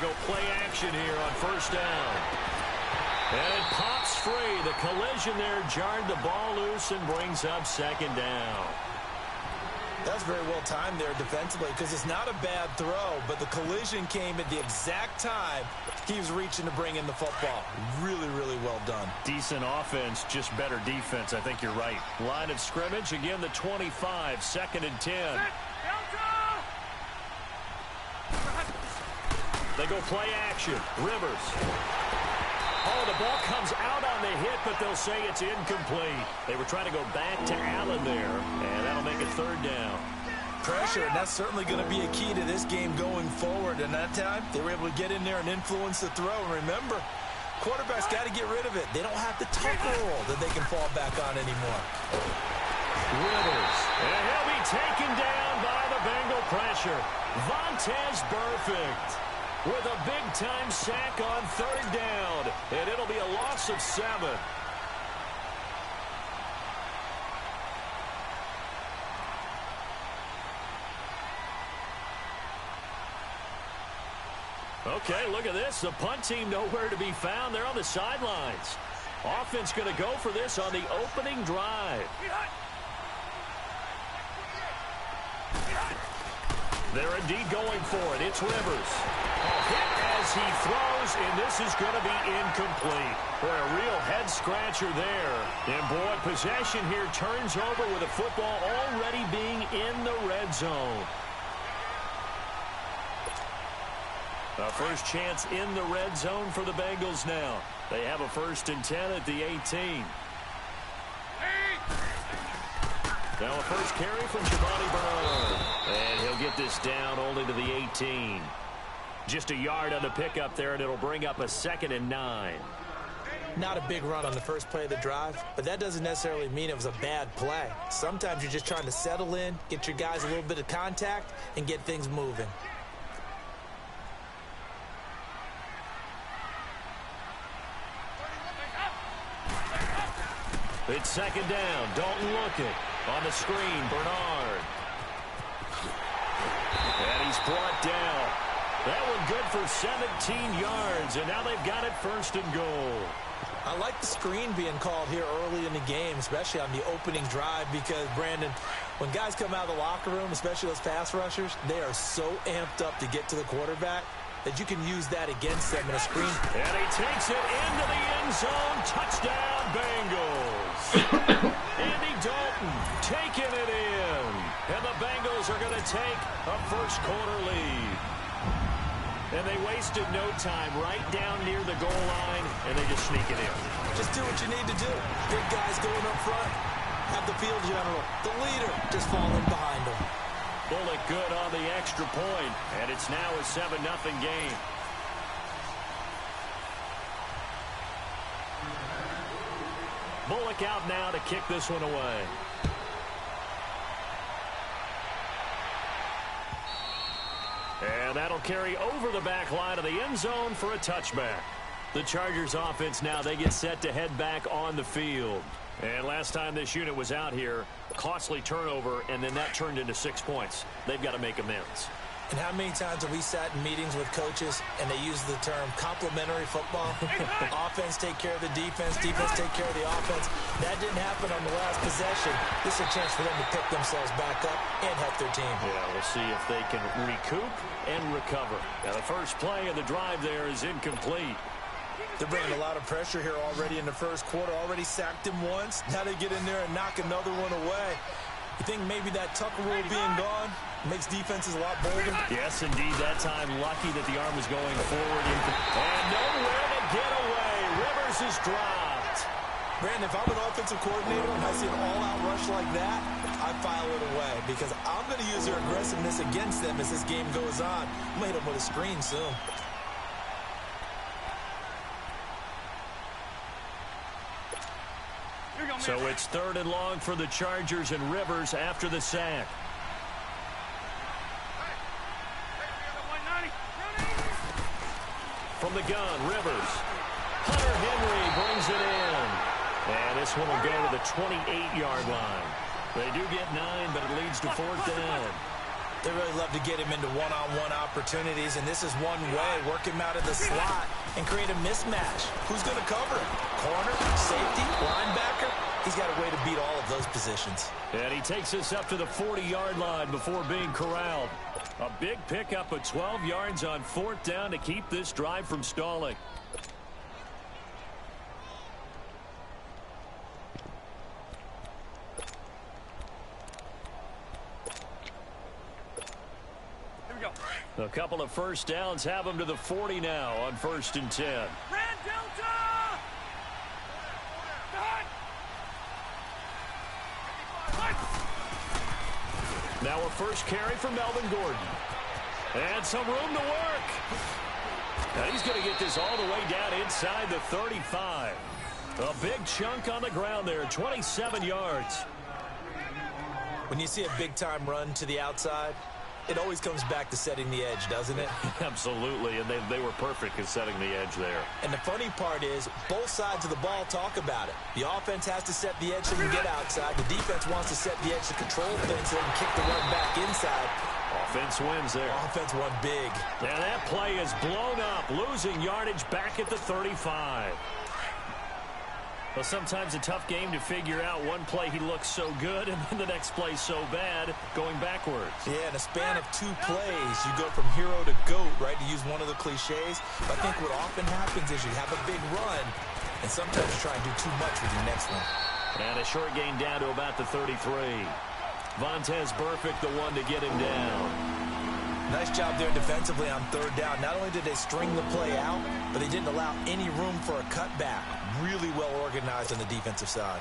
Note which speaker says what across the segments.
Speaker 1: go play action here on first down. And it pops free. The collision there jarred the ball loose and brings up second down.
Speaker 2: That's very well timed there defensively because it's not a bad throw, but the collision came at the exact time he was reaching to bring in the football. Really, really well done.
Speaker 1: Decent offense, just better defense. I think you're right. Line of scrimmage, again, the 25, 2nd and 10. They go play action. Rivers. Oh, the ball comes out on the hit, but they'll say it's incomplete. They were trying to go back to Allen there, and that'll make it 3rd down.
Speaker 2: Pressure, and that's certainly going to be a key to this game going forward. And that time, they were able to get in there and influence the throw. Remember, quarterbacks got to get rid of it. They don't have the tucker roll that they can fall back on anymore.
Speaker 1: Rivers, and he'll be taken down by the Bengal pressure. Vontaze Burfict with a big-time sack on 3rd down, and it'll be a loss of 7. Okay, look at this. The punt team nowhere to be found. They're on the sidelines. Offense going to go for this on the opening drive. They're indeed going for it. It's Rivers. Hit as he throws, and this is going to be incomplete. For a real head-scratcher there. And, boy, possession here turns over with the football already being in the red zone. A first chance in the red zone for the Bengals now. They have a 1st and 10 at the 18. Now a first carry from Giovanni Bernard. And he'll get this down only to the 18. Just a yard on the pickup there, and it'll bring up a 2nd and 9.
Speaker 2: Not a big run on the first play of the drive, but that doesn't necessarily mean it was a bad play. Sometimes you're just trying to settle in, get your guys a little bit of contact, and get things moving.
Speaker 1: It's 2nd down. Dalton looking. On the screen, Bernard. And he's brought down. That one good for 17 yards, and now they've got it 1st and goal.
Speaker 2: I like the screen being called here early in the game, especially on the opening drive, because, Brandon, when guys come out of the locker room, especially those pass rushers, they are so amped up to get to the quarterback that you can use that against them in a screen.
Speaker 1: And he takes it into the end zone. Touchdown, Bengals. Andy Dalton taking it in. And the Bengals are going to take a first-quarter lead. And they wasted no time right down near the goal line, and they just sneak it in.
Speaker 2: Just do what you need to do. Big guys going up front. Have the field general, the leader, just falling behind them.
Speaker 1: Bullock good on the extra point, and it's now a 7-0 game. Bullock out now to kick this one away. And that'll carry over the back line of the end zone for a touchback. The Chargers offense now, they get set to head back on the field. And last time this unit was out here, costly turnover, and then that turned into 6 points. They've got to make amends.
Speaker 2: And how many times have we sat in meetings with coaches and they use the term complementary football? Offense take care of the defense, defense take care of the offense. That didn't happen on the last possession. This is a chance for them to pick themselves back up and help their team.
Speaker 1: Yeah, we'll see if they can recoup and recover. Now, the first play of the drive there is incomplete.
Speaker 2: They're bringing a lot of pressure here already in the first quarter. Already sacked him once. Now they get in there and knock another one away. You think maybe that tucker rule being gone makes defenses a lot bolder?
Speaker 1: Yes, indeed. That time, lucky that the arm was going forward. And nowhere to get away. Rivers is dropped.
Speaker 2: Brandon, if I'm an offensive coordinator and I see an all-out rush like that, I file it away because I'm going to use their aggressiveness against them as this game goes on. I'm going to hit them with a screen soon.
Speaker 1: So it's 3rd and long for the Chargers and Rivers after the sack. From the gun, Rivers. Hunter Henry brings it in. And this one will go to the 28-yard line. They do get 9, but it leads to 4th down.
Speaker 2: They really love to get him into one-on-one opportunities, and this is one way. Work him out of the slot and create a mismatch. Who's going to cover him? Corner, safety, linebacker? He's got a way to beat all of those positions.
Speaker 1: And he takes us up to the 40-yard line before being corralled. A big pickup of 12 yards on 4th down to keep this drive from stalling. A couple of first downs have them to the 40 now on 1st and 10. Now a first carry for Melvin Gordon. And some room to work. Now he's going to get this all the way down inside the 35. A big chunk on the ground there, 27 yards.
Speaker 2: When you see a big-time run to the outside, it always comes back to setting the edge, doesn't it?
Speaker 1: Absolutely, and they were perfect at setting the edge there.
Speaker 2: And the funny part is, both sides of the ball talk about it. The offense has to set the edge so they can get outside. The defense wants to set the edge to control things so they can kick the run back inside.
Speaker 1: Offense wins there.
Speaker 2: Offense won big.
Speaker 1: And that play is blown up, losing yardage back at the 35. Well, sometimes a tough game to figure out. One play he looks so good, and then the next play so bad, going backwards.
Speaker 2: Yeah, in a span of 2 plays, you go from hero to GOAT, right, to use one of the cliches. But I think what often happens is you have a big run, and sometimes you try and do too much with your next one.
Speaker 1: And a short gain down to about the 33. Vontez Burfict, the one to get him down.
Speaker 2: Nice job there defensively on 3rd down. Not only did they string the play out, but they didn't allow any room for a cutback. Really well organized on the defensive side.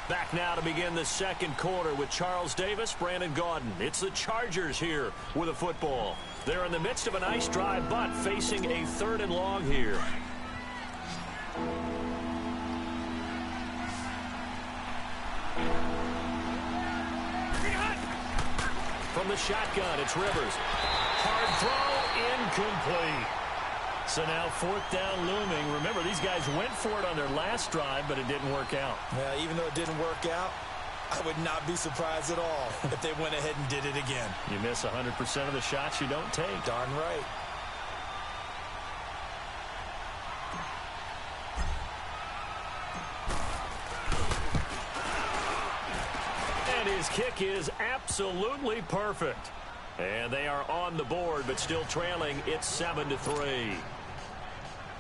Speaker 1: Back now to begin the 2nd quarter with Charles Davis, Brandon Gaudin. It's the Chargers here with a football. They're in the midst of a nice drive, but facing a 3rd and long here. From the shotgun, it's Rivers. Hard throw, incomplete. So now 4th down looming. Remember, these guys went for it on their last drive, but it didn't work out.
Speaker 2: Yeah, even though it didn't work out, I would not be surprised at all if they went ahead and did it again.
Speaker 1: You miss 100% of the shots you don't take.
Speaker 2: Darn right.
Speaker 1: And his kick is absolutely perfect. And they are on the board, but still trailing. It's 7-3.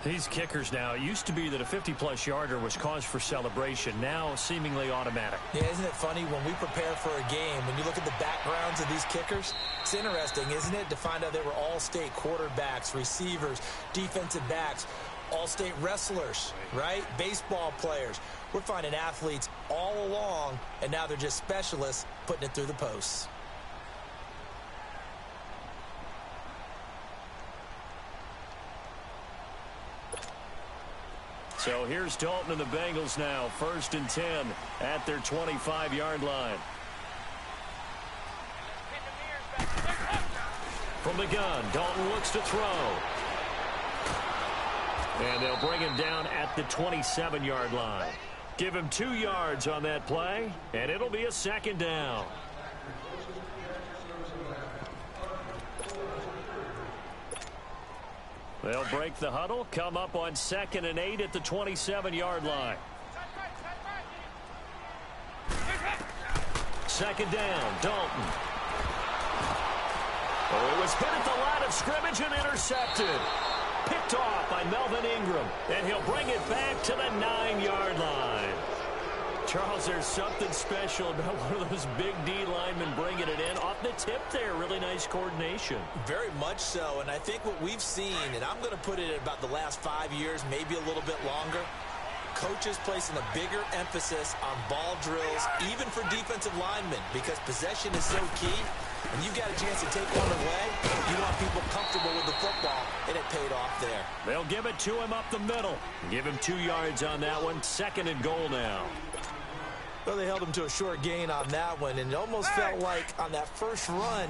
Speaker 1: These kickers now, it used to be that a 50-plus yarder was cause for celebration. Now seemingly automatic.
Speaker 2: Yeah, isn't it funny when we prepare for a game, when you look at the backgrounds of these kickers, it's interesting, isn't it, to find out they were all-state quarterbacks, receivers, defensive backs, all-state wrestlers, right? Baseball players. We're finding athletes all along, and now they're just specialists putting it through the posts.
Speaker 1: So here's Dalton and the Bengals now. 1st and 10 at their 25-yard line. From the gun, Dalton looks to throw. And they'll bring him down at the 27-yard line. Give him 2 yards on that play, and it'll be a 2nd down. They'll break the huddle, come up on 2nd and 8 at the 27-yard line. 2nd down, Dalton. Oh, it was hit at the line of scrimmage and intercepted. Picked off by Melvin Ingram, and he'll bring it back to the 9-yard line. Charles, there's something special about one of those big D linemen bringing it in off the tip there. Really nice coordination.
Speaker 2: Very much so, and I think what we've seen, and I'm going to put it at about the last 5 years, maybe a little bit longer, coaches placing a bigger emphasis on ball drills, even for defensive linemen, because possession is so key. When you've got a chance to take one away, you want people comfortable with the football, and it paid off there.
Speaker 1: They'll give it to him up the middle. Give him 2 yards on that one. 2nd and goal now.
Speaker 2: Well, they held him to a short gain on that one, and it almost felt like on that first run,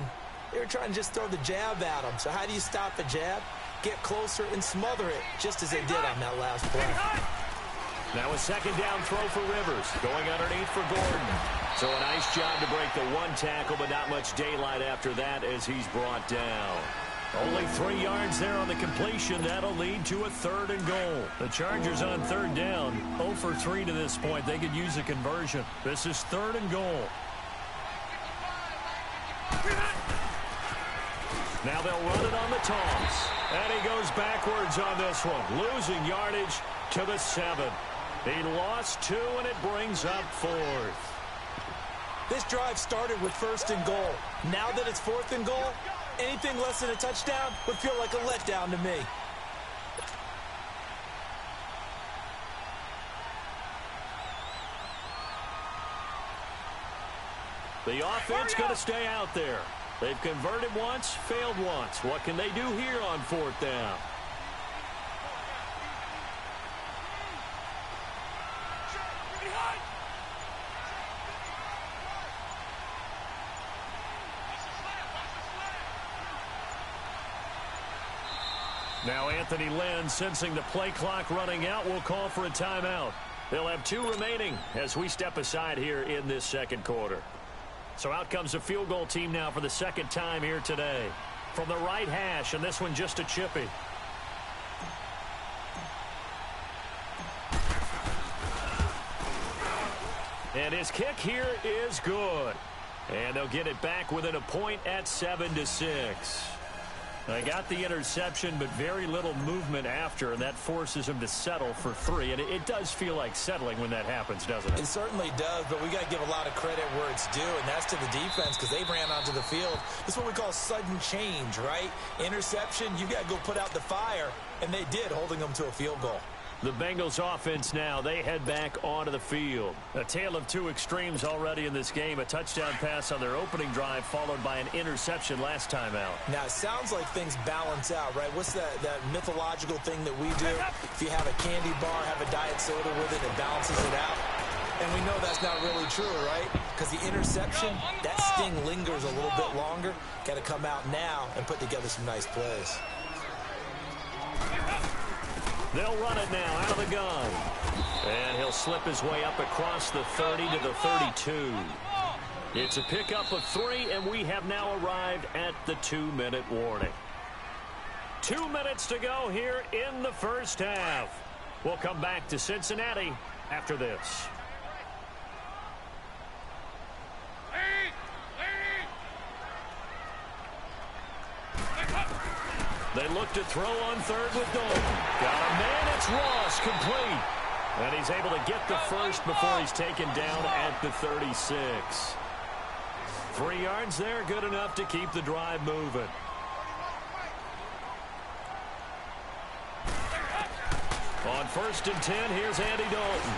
Speaker 2: they were trying to just throw the jab at him. So how do you stop a jab? Get closer and smother it, just as they did on that last play.
Speaker 1: Now a second down throw for Rivers. Going underneath for Gordon. So a nice job to break the one tackle, but not much daylight after that as he's brought down. Only 3 yards there on the completion. That'll lead to a 3rd and goal. The Chargers on 3rd down. 0 for 3 to this point. They could use a conversion. This is 3rd and goal. Now they'll run it on the toss. And he goes backwards on this one. Losing yardage to the 7. He lost 2, and it brings up 4th.
Speaker 2: This drive started with 1st and goal. Now that it's 4th and goal, anything less than a touchdown would feel like a letdown to me.
Speaker 1: The offense going to stay out there. They've converted once, failed once. What can they do here on 4th down? Now Anthony Lynn, sensing the play clock running out, will call for a timeout. They'll have 2 remaining as we step aside here in this 2nd quarter. So out comes a field goal team now for the 2nd time here today. From the right hash, and this one just a chippy. And his kick here is good. And they'll get it back within a point at 7-6. They got the interception, but very little movement after, and that forces him to settle for 3. And it does feel like settling when that happens, doesn't it?
Speaker 2: It certainly does, but we got to give a lot of credit where it's due, and that's to the defense because they ran onto the field. This is what we call sudden change, right? Interception, you got to go put out the fire, and they did, holding them to a field goal.
Speaker 1: The Bengals offense now, they head back onto the field. A tale of 2 extremes already in this game. A touchdown pass on their opening drive followed by an interception last time out.
Speaker 2: Now, it sounds like things balance out, right? What's that mythological thing that we do? If you have a candy bar, have a diet soda with it, it balances it out. And we know that's not really true, right? Because the interception, that sting lingers a little bit longer. Got to come out now and put together some nice plays.
Speaker 1: They'll run it now out of the gun. And he'll slip his way up across the 30 to the 32. It's a pickup of 3, and we have now arrived at the 2-minute warning. 2 minutes to go here in the first half. We'll come back to Cincinnati after this. They look to throw on 3rd with Dalton. Got a man, it's Ross, complete. And he's able to get the first before he's taken down at the 36. 3 yards there, good enough to keep the drive moving. On 1st and 10, here's Andy Dalton.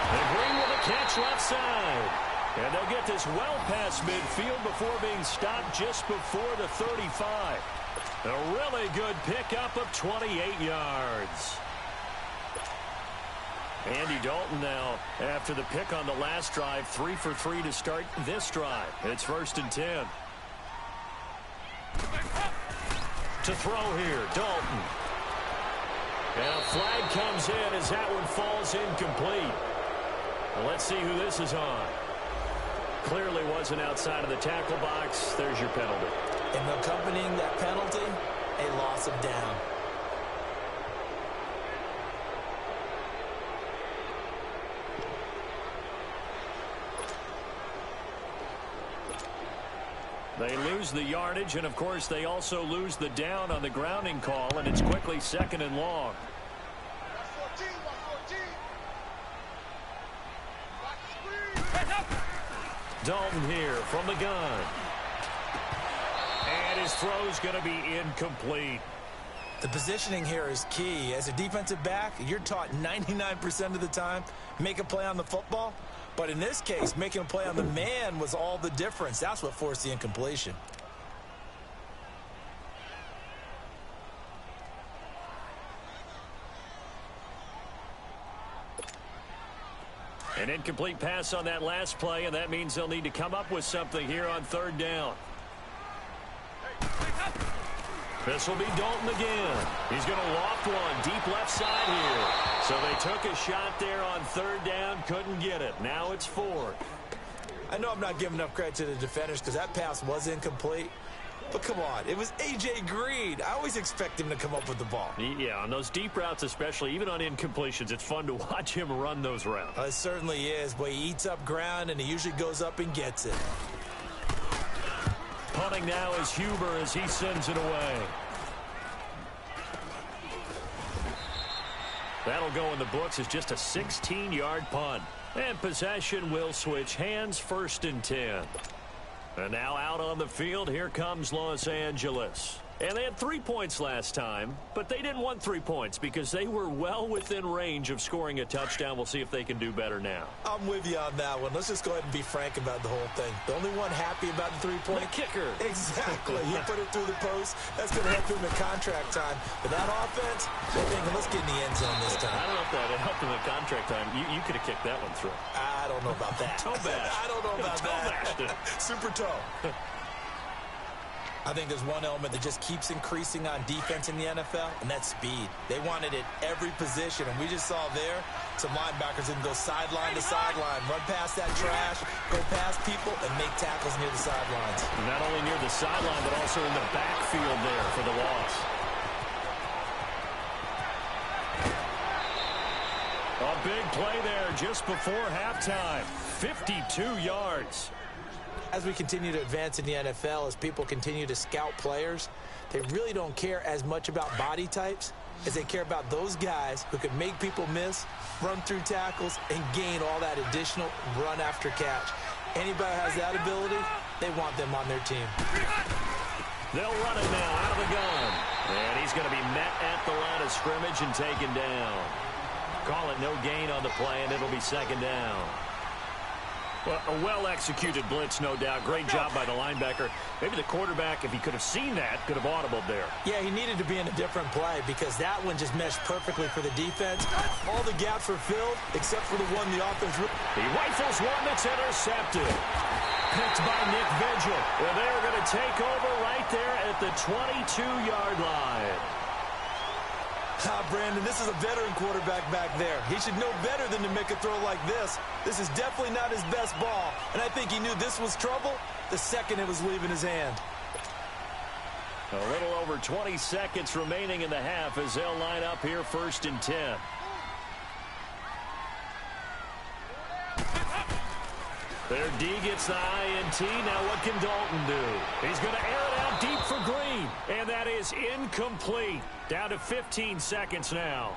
Speaker 1: And Green with a catch left side. And they'll get this well past midfield before being stopped just before the 35. A really good pickup of 28 yards. Andy Dalton now, after the pick on the last drive, 3 for 3 to start this drive. It's 1st and 10. To throw here, Dalton. And a flag comes in as that one falls incomplete. Well, let's see who this is on. Clearly wasn't outside of the tackle box. There's your penalty.
Speaker 2: And accompanying that penalty, a loss of down.
Speaker 1: They lose the yardage, and of course they also lose the down on the grounding call, and it's quickly 2nd and long. Dalton here from the gun. And his throw's going to be incomplete.
Speaker 2: The positioning here is key. As a defensive back, you're taught 99% of the time, make a play on the football. But in this case, making a play on the man was all the difference. That's what forced the incompletion.
Speaker 1: An incomplete pass on that last play, and that means they'll need to come up with something here on 3rd down. This will be Dalton again. He's going to loft one deep left side here. So they took a shot there on third down, couldn't get it. Now it's fourth.
Speaker 2: I know I'm not giving enough credit to the defenders because that pass was incomplete. But come on, it was A.J. Green. I always expect him to come up with the ball.
Speaker 1: Yeah, on those deep routes especially, even on incompletions, it's fun to watch him run those routes.
Speaker 2: It certainly is, but he eats up ground, and he usually goes up and gets it.
Speaker 1: Punting now is Huber as he sends it away. That'll go in the books as just a 16-yard punt. And possession will switch hands, 1st and 10. And now out on the field, here comes Los Angeles. And they had 3 points last time, but they didn't want 3 points because they were well within range of scoring a touchdown. We'll see if they can do better now.
Speaker 2: I'm with you on that one. Let's just go ahead and be frank about the whole thing. The only one happy about the 3-point
Speaker 1: kicker.
Speaker 2: Exactly. He put it through the post. That's going to help him in contract time. But that offense, they're thinking, let's get in the end zone this time.
Speaker 1: I don't know if that helped him in contract time. You could have kicked that one through.
Speaker 2: I don't know about that.
Speaker 1: Toe bash.
Speaker 2: I don't know about that. Super toe. I think there's one element that just keeps increasing on defense in the NFL, and that's speed. They want it at every position, and we just saw there some linebackers that can go sideline to sideline, run past that trash, go past people, and make tackles near the sidelines.
Speaker 1: Not only near the sideline, but also in the backfield there for the loss. A big play there just before halftime. 52 yards.
Speaker 2: As we continue to advance in the NFL, as people continue to scout players, they really don't care as much about body types as they care about those guys who can make people miss, run through tackles, and gain all that additional run after catch. Anybody who has that ability, they want them on their team.
Speaker 1: They'll run it now out of the gun. And he's going to be met at the line of scrimmage and taken down. Call it no gain on the play, and it'll be 2nd down. Well, a well-executed blitz, no doubt. Great job by the linebacker. Maybe the quarterback, if he could have seen that, could have audibled there.
Speaker 2: Yeah, he needed to be in a different play because that one just meshed perfectly for the defense. All the gaps were filled except for the one the offense.
Speaker 1: He rifles one that's intercepted. Picked by Nick Vigil. Well, they are going to take over right there at the 22-yard line.
Speaker 2: Brandon, this is a veteran quarterback back there. He should know better than to make a throw like this. This is definitely not his best ball, and I think he knew this was trouble the second it was leaving his hand.
Speaker 1: A little over 20 seconds remaining in the half as they'll line up here 1st and 10. Their D gets the INT. Now what can Dalton do? He's going to air it out deep for Green. And that is incomplete. Down to 15 seconds now.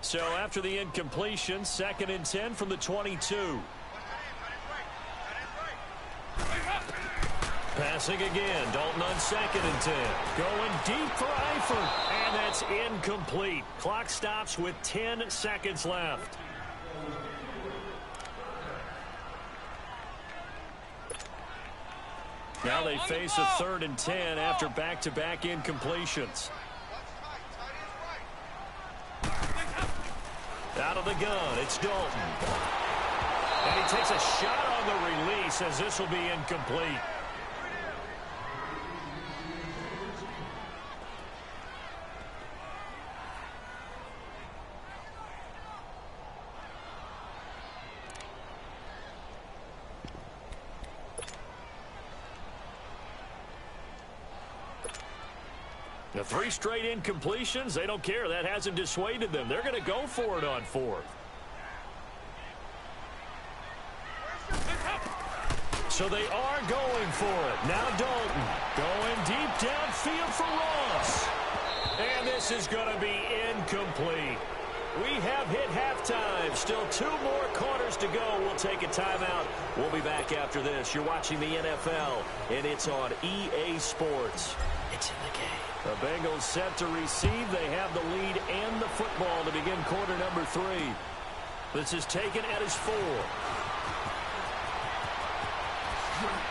Speaker 1: So after the incompletion, 2nd and 10 from the 22. Passing again. Dalton on 2nd and 10. Going deep for Eifert. And that's incomplete. Clock stops with 10 seconds left. Now they face a 3rd and 10 after back-to-back incompletions. Out of the gun, it's Dalton. And he takes a shot on the release as this will be incomplete. The 3 straight incompletions, they don't care. That hasn't dissuaded them. They're going to go for it on 4th. So they are going for it. Now Dalton going deep downfield for Ross. And this is going to be incomplete. We have hit halftime. Still 2 more quarters to go. We'll take a timeout. We'll be back after this. You're watching the NFL, and it's on EA Sports. It's in the game. The Bengals set to receive. They have the lead and the football to begin quarter number 3. This is taken at his 4.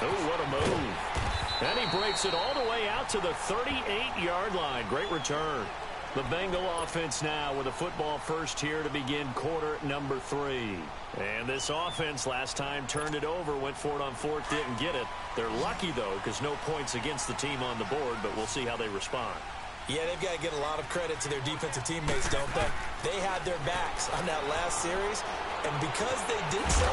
Speaker 1: Oh, what a move. And he breaks it all the way out to the 38-yard line. Great return. The Bengal offense now with a football first here to begin quarter number 3. And this offense last time turned it over, went for it on fourth, didn't get it. They're lucky, though, because no points against the team on the board, but we'll see how they respond.
Speaker 2: Yeah, they've got to get a lot of credit to their defensive teammates, don't they? They had their backs on that last series, and because they did so,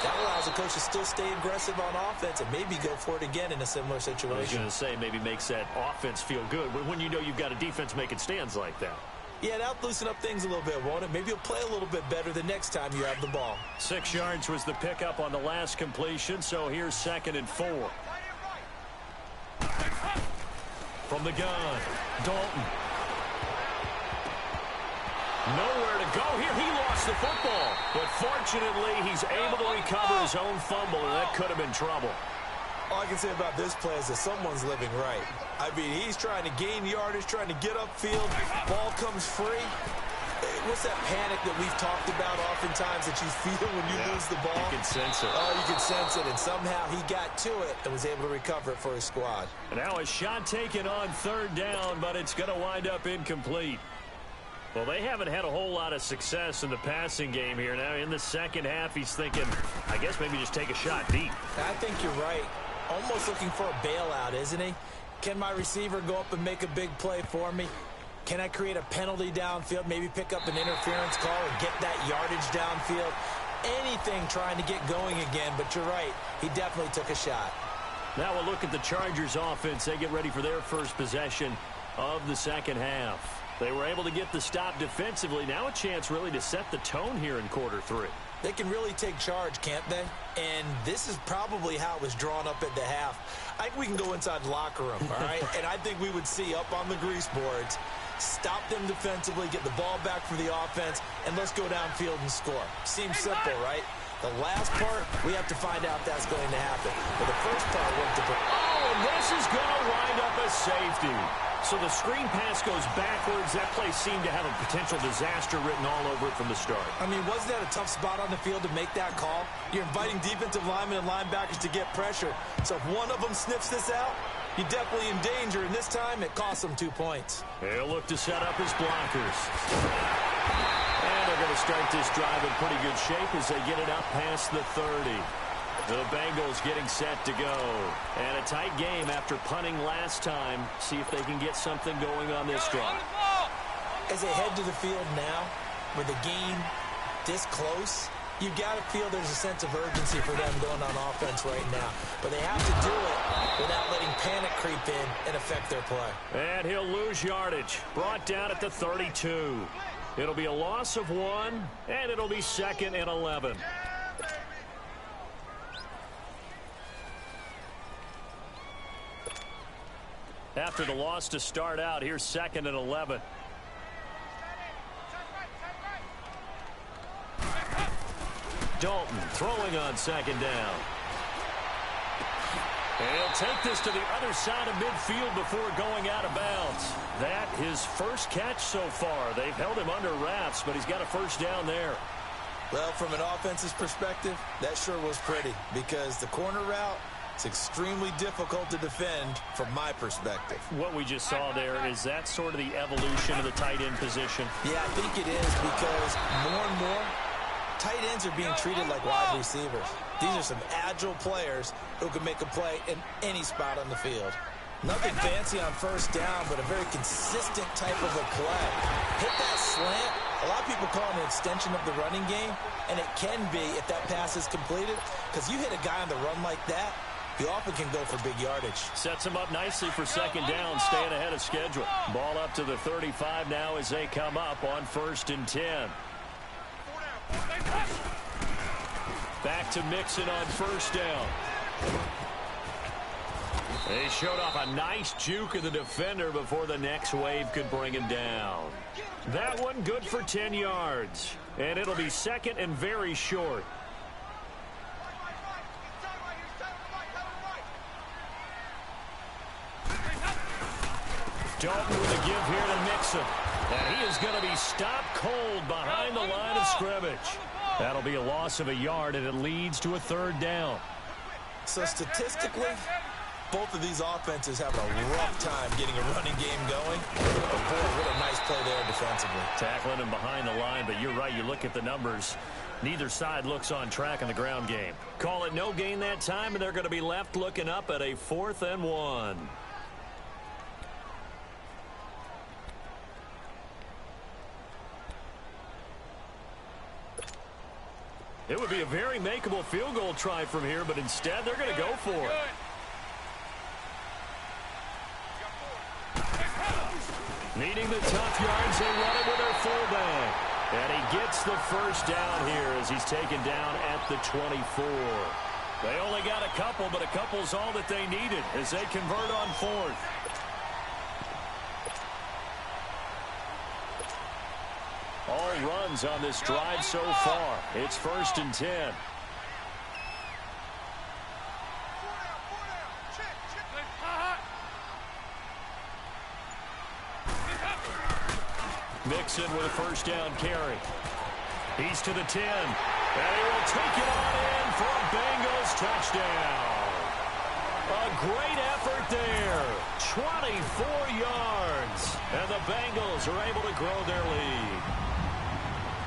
Speaker 2: that allows the coach to still stay aggressive on offense and maybe go for it again in a similar situation.
Speaker 1: I was going to say, maybe makes that offense feel good when you know you've got a defense making stands like that.
Speaker 2: Yeah, that'll loosen up things a little bit, won't it? Maybe you'll play a little bit better the next time you have the ball.
Speaker 1: 6 yards was the pickup on the last completion, so here's 2nd and 4. From the gun, Dalton. Nowhere to go here. He lost the football. But fortunately, he's able to recover his own fumble, and that could have been trouble.
Speaker 2: All I can say about this play is that someone's living right. I mean, he's trying to gain yardage, trying to get upfield. Ball comes free. What's that panic that we've talked about oftentimes that you feel when you lose the ball?
Speaker 1: You can sense it.
Speaker 2: Oh, you can sense it, and somehow he got to it and was able to recover it for his squad.
Speaker 1: And now a shot taken on 3rd down, but it's going to wind up incomplete. Well, they haven't had a whole lot of success in the passing game here. Now, in the second half, he's thinking, I guess maybe just take a shot deep.
Speaker 2: I think you're right. Almost looking for a bailout, isn't he? Can my receiver go up and make a big play for me? Can I create a penalty downfield, maybe pick up an interference call and get that yardage downfield? Anything trying to get going again, but you're right. He definitely took a shot.
Speaker 1: Now we'll look at the Chargers offense. They get ready for their first possession of the second half. They were able to get the stop defensively. Now a chance really to set the tone here in quarter 3.
Speaker 2: They can really take charge, can't they? And this is probably how it was drawn up at the half. I think we can go inside the locker room, all right? And I think we would see up on the grease boards, stop them defensively, get the ball back for the offense, and let's go downfield and score. Seems simple, right? The last part, we have to find out if that's going to happen. But the first part worked the ball.
Speaker 1: Oh, and this is going to wind up a safety. So the screen pass goes backwards. That play seemed to have a potential disaster written all over it from the start.
Speaker 2: I mean, wasn't that a tough spot on the field to make that call? You're inviting defensive linemen and linebackers to get pressure. So if one of them sniffs this out, you're definitely in danger. And this time, it cost them 2 points.
Speaker 1: He'll look to set up his blockers. And they're going to start this drive in pretty good shape as they get it up past the 30. The Bengals getting set to go. And a tight game after punting last time. See if they can get something going on this drive.
Speaker 2: As they head to the field now, with the game this close, you've got to feel there's a sense of urgency for them going on offense right now. But they have to do it without letting panic creep in and affect their play.
Speaker 1: And he'll lose yardage. Brought down at the 32. It'll be a loss of 1, and it'll be 2nd and 11. After the loss to start out, here's 2nd and 11. Dalton throwing on 2nd down. And he'll take this to the other side of midfield before going out of bounds. That his first catch so far. They've held him under wraps, but he's got a first down there.
Speaker 2: Well, from an offensive perspective, that sure was pretty because the corner route, it's extremely difficult to defend from my perspective.
Speaker 1: What we just saw there, is that sort of the evolution of the tight end position?
Speaker 2: Yeah, I think it is because more and more, tight ends are being treated like wide receivers. These are some agile players who can make a play in any spot on the field. Nothing fancy on first down, but a very consistent type of a play. Hit that slant. A lot of people call it an extension of the running game, and it can be if that pass is completed, because you hit a guy on the run like that, you often can go for big yardage.
Speaker 1: Sets him up nicely for 2nd down, staying ahead of schedule. Ball up to the 35 now as they come up on 1st and 10. Back to Mixon on 1st down. They showed off a nice juke of the defender before the next wave could bring him down. That one good for 10 yards. And it'll be 2nd and very short. Dalton with a give here to Mixon. And he is going to be stopped cold behind the line of scrimmage. That'll be a loss of a yard, and it leads to a 3rd down.
Speaker 2: So statistically, both of these offenses having a rough time getting a running game going. But boy, what a nice play there defensively.
Speaker 1: Tackling him behind the line, but you're right. You look at the numbers. Neither side looks on track in the ground game. Call it no gain that time, and they're going to be left looking up at a 4th and 1. It would be a very makeable field goal try from here, but instead they're going to go for it. Needing the tough yards, they run it with their fullback. And he gets the first down here as he's taken down at the 24. They only got a couple, but a couple's all that they needed as they convert on 4th. All runs on this drive so far. It's 1st and 10. Mixon with a first down carry. He's to the 10. And he will take it on in for a Bengals touchdown. A great effort there. 24 yards. And the Bengals are able to grow their lead.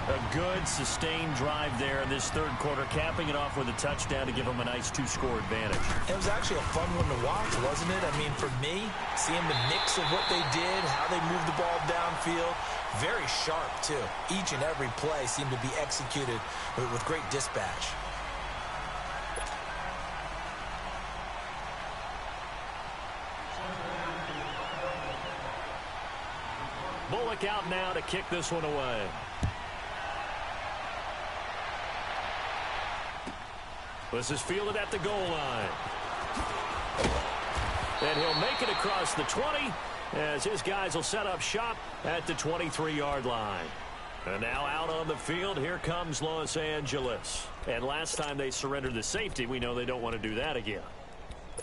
Speaker 1: A good, sustained drive there in this 3rd quarter, capping it off with a touchdown to give them a nice 2-score advantage.
Speaker 2: It was actually a fun one to watch, wasn't it? I mean, for me, seeing the mix of what they did, how they moved the ball downfield, very sharp, too. Each and every play seemed to be executed with great dispatch.
Speaker 1: Bullock out now to kick this one away. This is fielded at the goal line. And he'll make it across the 20 as his guys will set up shop at the 23-yard line. And now out on the field, here comes Los Angeles. And last time they surrendered the safety, we know they don't want to do that again.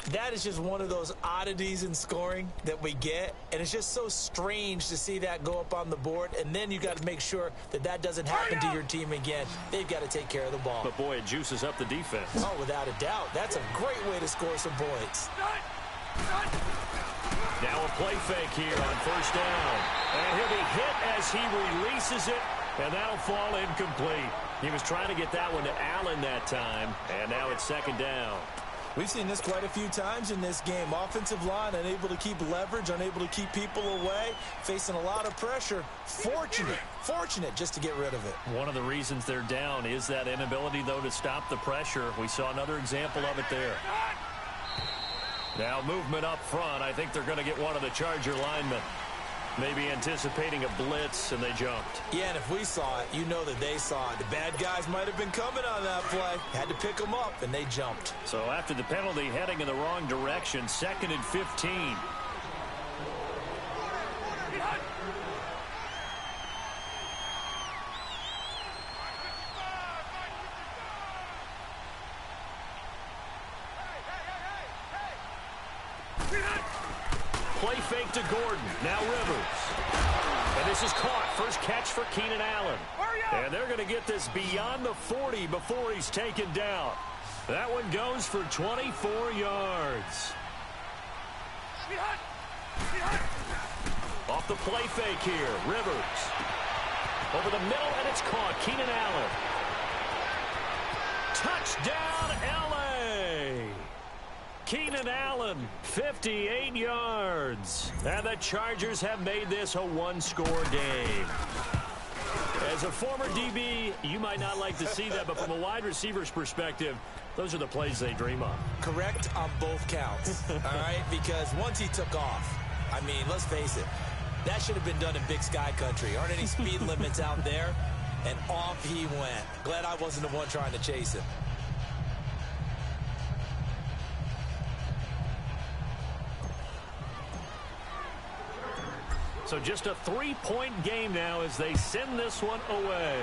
Speaker 2: That is just one of those oddities in scoring that we get, and it's just so strange to see that go up on the board, and then you got to make sure that that doesn't happen to your team again. They've got to take care of the ball.
Speaker 1: But, boy, it juices up the defense.
Speaker 2: Oh, without a doubt. That's a great way to score some points.
Speaker 1: Now a play fake here on 1st down. And he'll be hit as he releases it, and that'll fall incomplete. He was trying to get that one to Allen that time, and now it's 2nd down.
Speaker 2: We've seen this quite a few times in this game. Offensive line unable to keep leverage, unable to keep people away, facing a lot of pressure. Fortunate just to get rid of it.
Speaker 1: One of the reasons they're down is that inability, though, to stop the pressure. We saw another example of it there. Now movement up front. I think they're going to get one of the Charger linemen. Maybe anticipating a blitz, and they jumped.
Speaker 2: Yeah, and if we saw it, you know that they saw it. The bad guys might have been coming on that play. Had to pick them up, and they jumped.
Speaker 1: So after the penalty, heading in the wrong direction, 2nd and 15. Play fake to Gordon. Now Rivers. And this is caught. First catch for Keenan Allen. And they're going to get this beyond the 40 before he's taken down. That one goes for 24 yards. Off the play fake here. Rivers. Over the middle, and it's caught. Keenan Allen. Touchdown, L.A. Keenan Allen, 58 yards. And the Chargers have made this a 1-score game. As a former DB, you might not like to see that, but from a wide receiver's perspective, those are the plays they dream of.
Speaker 2: Correct on both counts, all right? Because once he took off, I mean, let's face it, that should have been done in Big Sky Country. Aren't any speed limits out there? And off he went. Glad I wasn't the one trying to chase him.
Speaker 1: So just a 3-point game now as they send this one away.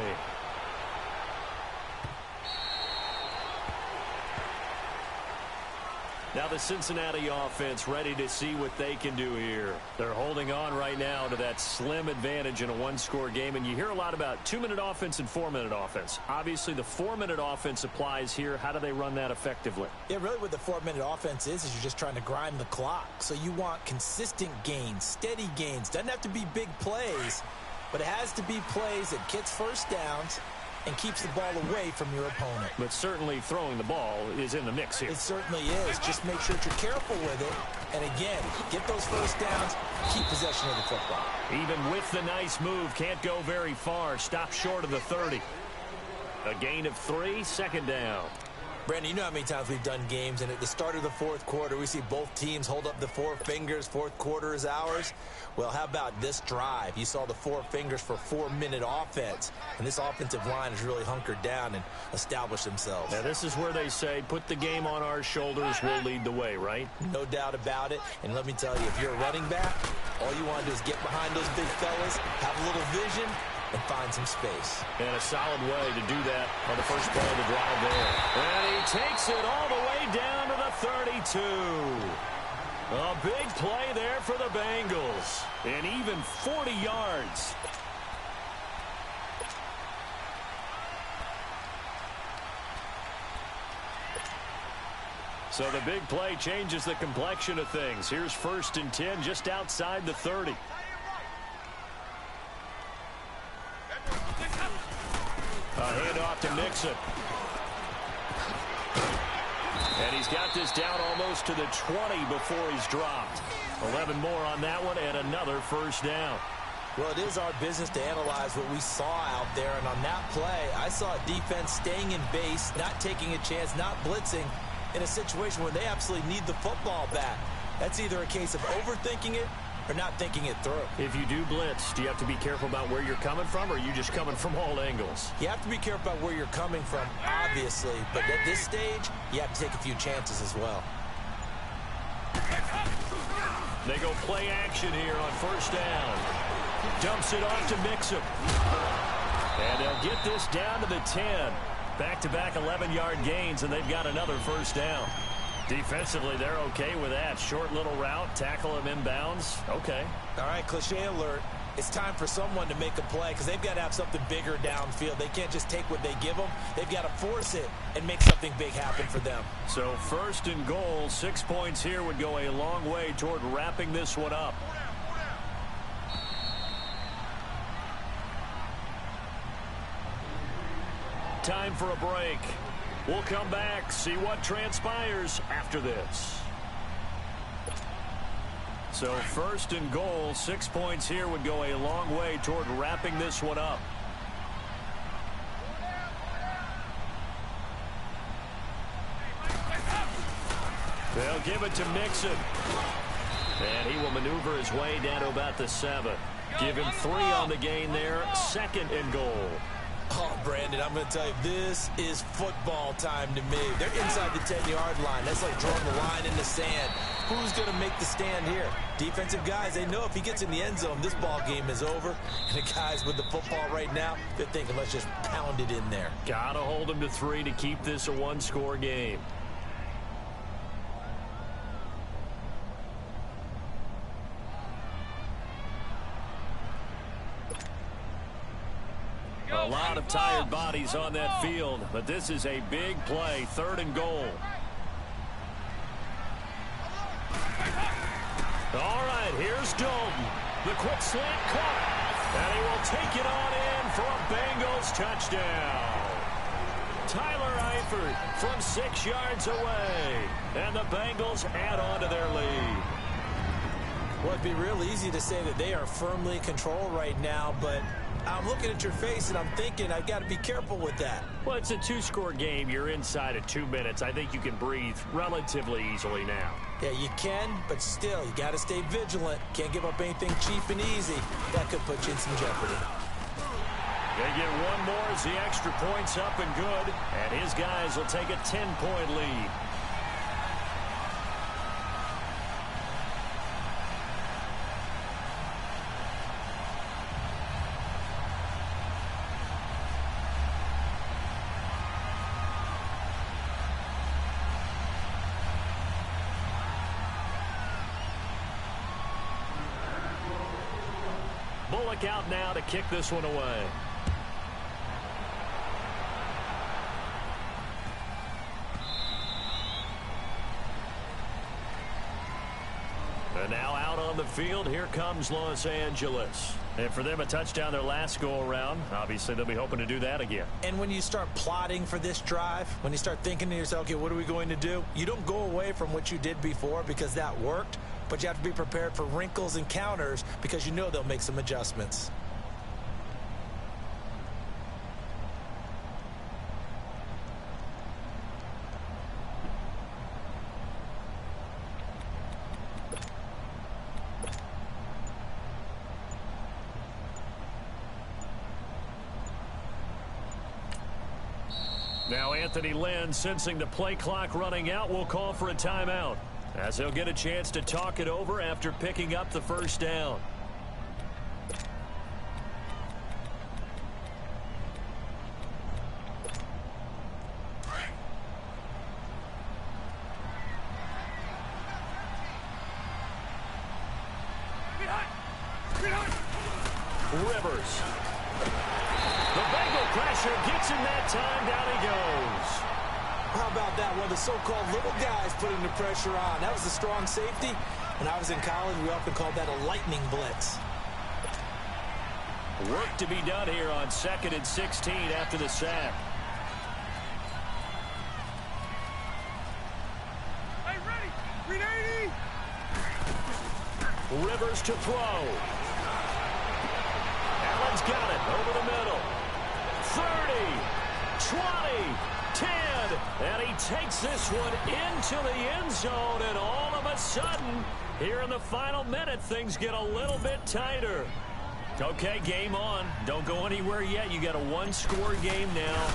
Speaker 1: Now the Cincinnati offense ready to see what they can do here. They're holding on right now to that slim advantage in a one-score game, and you hear a lot about 2-minute offense and 4-minute offense. Obviously, the 4-minute offense applies here. How do they run that effectively?
Speaker 2: Yeah, really what the 4-minute offense is you're just trying to grind the clock. So you want consistent gains, steady gains. Doesn't have to be big plays, but it has to be plays that gets first downs and keeps the ball away from your opponent.
Speaker 1: But certainly throwing the ball is in the mix here.
Speaker 2: It certainly is. Just make sure that you're careful with it. And again, get those first downs, keep possession of the football.
Speaker 1: Even with the nice move, can't go very far. Stop short of the 30. A gain of 3, second down.
Speaker 2: Brandon, you know how many times we've done games, and at the start of the fourth quarter, we see both teams hold up the 4 fingers, fourth quarter is ours. Well, how about this drive? You saw the 4 fingers for 4-minute offense, and this offensive line has really hunkered down and established themselves.
Speaker 1: Now, this is where they say, put the game on our shoulders, we'll lead the way, right?
Speaker 2: No doubt about it, and let me tell you, if you're a running back, all you want to do is get behind those big fellas, have a little vision, and find some space.
Speaker 1: And a solid way to do that on the first play of the drive there. And he takes it all the way down to the 32. A big play there for the Bengals. And even 40 yards. So the big play changes the complexion of things. Here's 1st and 10 just outside the 30. A handoff to Mixon. And he's got this down almost to the 20 before he's dropped. 11 more on that one and another first down.
Speaker 2: Well, it is our business to analyze what we saw out there. And on that play, I saw a defense staying in base, not taking a chance, not blitzing in a situation where they absolutely need the football back. That's either a case of overthinking it or not thinking it through.
Speaker 1: If you do blitz, do you have to be careful about where you're coming from, or are you just coming from all angles?
Speaker 2: You have to be careful about where you're coming from, obviously, but at this stage, you have to take a few chances as well.
Speaker 1: They go play action here on first down. Dumps it off to Mixon. And they'll get this down to the 10. Back-to-back 11-yard gains, and they've got another first down. Defensively, they're okay with that. Short little route, tackle him inbounds. Okay.
Speaker 2: All right, cliche alert. It's time for someone to make a play because they've got to have something bigger downfield. They can't just take what they give them. They've got to force it and make something big happen for them.
Speaker 1: So 1st and goal, 6 points here would go a long way toward wrapping this one up. Time for a break. We'll come back, see what transpires after this. So 1st and goal, 6 points here would go a long way toward wrapping this one up. They'll give it to Mixon. And he will maneuver his way down to about the 7. Give him 3 on the gain there, 2nd and goal.
Speaker 2: Oh, Brandon, I'm going to tell you, this is football time to me. They're inside the 10-yard line. That's like drawing the line in the sand. Who's going to make the stand here? Defensive guys, they know if he gets in the end zone, this ball game is over. And the guys with the football right now, they're thinking, let's just pound it in there.
Speaker 1: Got to hold him to 3 to keep this a one-score game. A lot of tired bodies on that field, but this is a big play, 3rd and goal. All right, here's Dalton. The quick slant caught, and he will take it on in for a Bengals touchdown. Tyler Eifert from 6 yards away, and the Bengals add on to their lead.
Speaker 2: Well, it'd be real easy to say that they are firmly in control right now, but I'm looking at your face and I'm thinking I've got to be careful with that.
Speaker 1: Well, it's a 2-score game. You're inside of 2 minutes. I think you can breathe relatively easily now.
Speaker 2: Yeah, you can, but still, you got to stay vigilant. Can't give up anything cheap and easy. That could put you in some jeopardy.
Speaker 1: They get one more as the extra point's up and good, and his guys will take a 10-point lead. Bullock out now to kick this one away. And now out on the field, here comes Los Angeles. And for them, a touchdown their last go-around. Obviously, they'll be hoping to do that again.
Speaker 2: And when you start plotting for this drive, when you start thinking to yourself, okay, what are we going to do? You don't go away from what you did before because that worked, but you have to be prepared for wrinkles and counters because you know they'll make some adjustments.
Speaker 1: Now Anthony Lynn, sensing the play clock running out, will call for a timeout as he'll get a chance to talk it over after picking up the first down. Rivers. The Bengal pressure gets him that time. Down he goes.
Speaker 2: How about that? One of the so-called little guys putting the pressure on. That was a strong safety. When I was in college, we often called that a lightning blitz.
Speaker 1: Work to be done here on 2nd and 16 after the sack.
Speaker 3: Hey, ready? 380.
Speaker 1: Rivers to throw. Allen's got it over the middle. 30, 20, 10, and he takes this one into the end zone, and all of a sudden, here in the final minute, things get a little bit tighter. Okay, game on. Don't go anywhere yet. You got a one-score game now.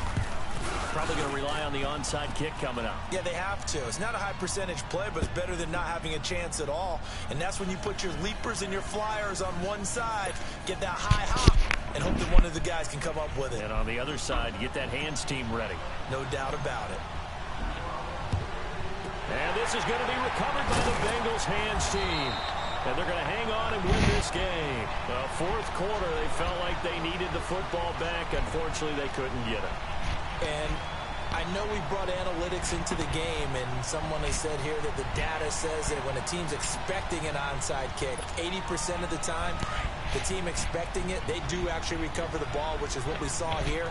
Speaker 1: Probably going to rely on the onside kick coming up.
Speaker 2: Yeah, they have to. It's not a high-percentage play, but it's better than not having a chance at all. And that's when you put your leapers and your flyers on one side, get that high hop, and hope that one of the guys can come up with it.
Speaker 1: And on the other side, get that hands team ready.
Speaker 2: No doubt about it.
Speaker 1: And this is going to be recovered by the Bengals hands team. And they're going to hang on and win this game. The fourth quarter, they felt like they needed the football back. Unfortunately, they couldn't get it.
Speaker 2: And I know we brought analytics into the game, and someone has said here that the data says that when a team's expecting an onside kick, 80% of the time, the team expecting it, they do actually recover the ball, which is what we saw here.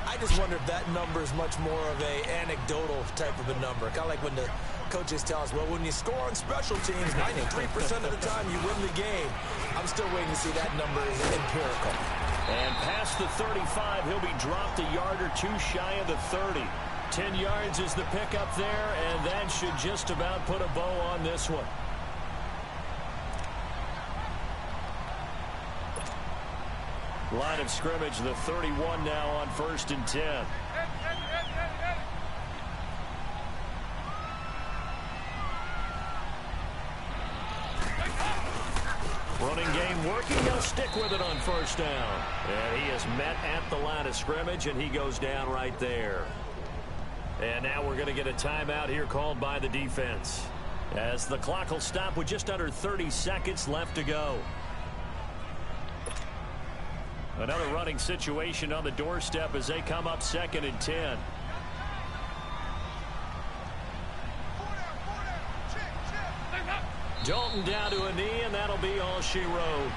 Speaker 2: I just wonder if that number is much more of a anecdotal type of a number. Kind of like when the coaches tell us, well, when you score on special teams, 93% of the time you win the game. I'm still waiting to see that number is empirical.
Speaker 1: And past the 35, he'll be dropped a yard or two shy of the 30. 10 yards is the pickup there, and that should just about put a bow on this one. Line of scrimmage, the 31 now on 1st and 10. Running game working. They'll stick with it on 1st down. And he is met at the line of scrimmage, and he goes down right there. And now we're going to get a timeout here called by the defense, as the clock will stop with just under 30 seconds left to go. Another running situation on the doorstep as they come up 2nd and 10. Dalton down to a knee, and that'll be all she wrote.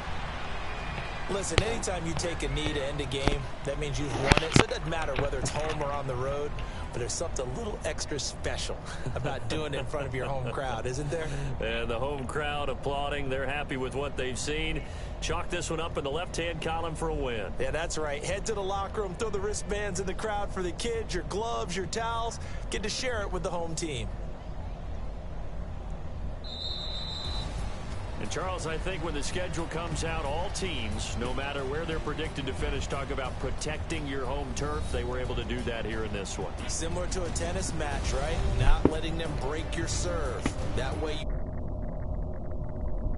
Speaker 2: Listen, anytime you take a knee to end a game, that means you've won it. So it doesn't matter whether it's home or on the road, but there's something a little extra special about doing it in front of your home crowd, isn't there?
Speaker 1: And the home crowd applauding. They're happy with what they've seen. Chalk this one up in the left-hand column for a win.
Speaker 2: Yeah, that's right. Head to the locker room, throw the wristbands in the crowd for the kids, your gloves, your towels. Get to share it with the home team.
Speaker 1: And, Charles, I think when the schedule comes out, all teams, no matter where they're predicted to finish, talk about protecting your home turf. They were able to do that here in this one.
Speaker 2: Similar to a tennis match, right? Not letting them break your serve. That way you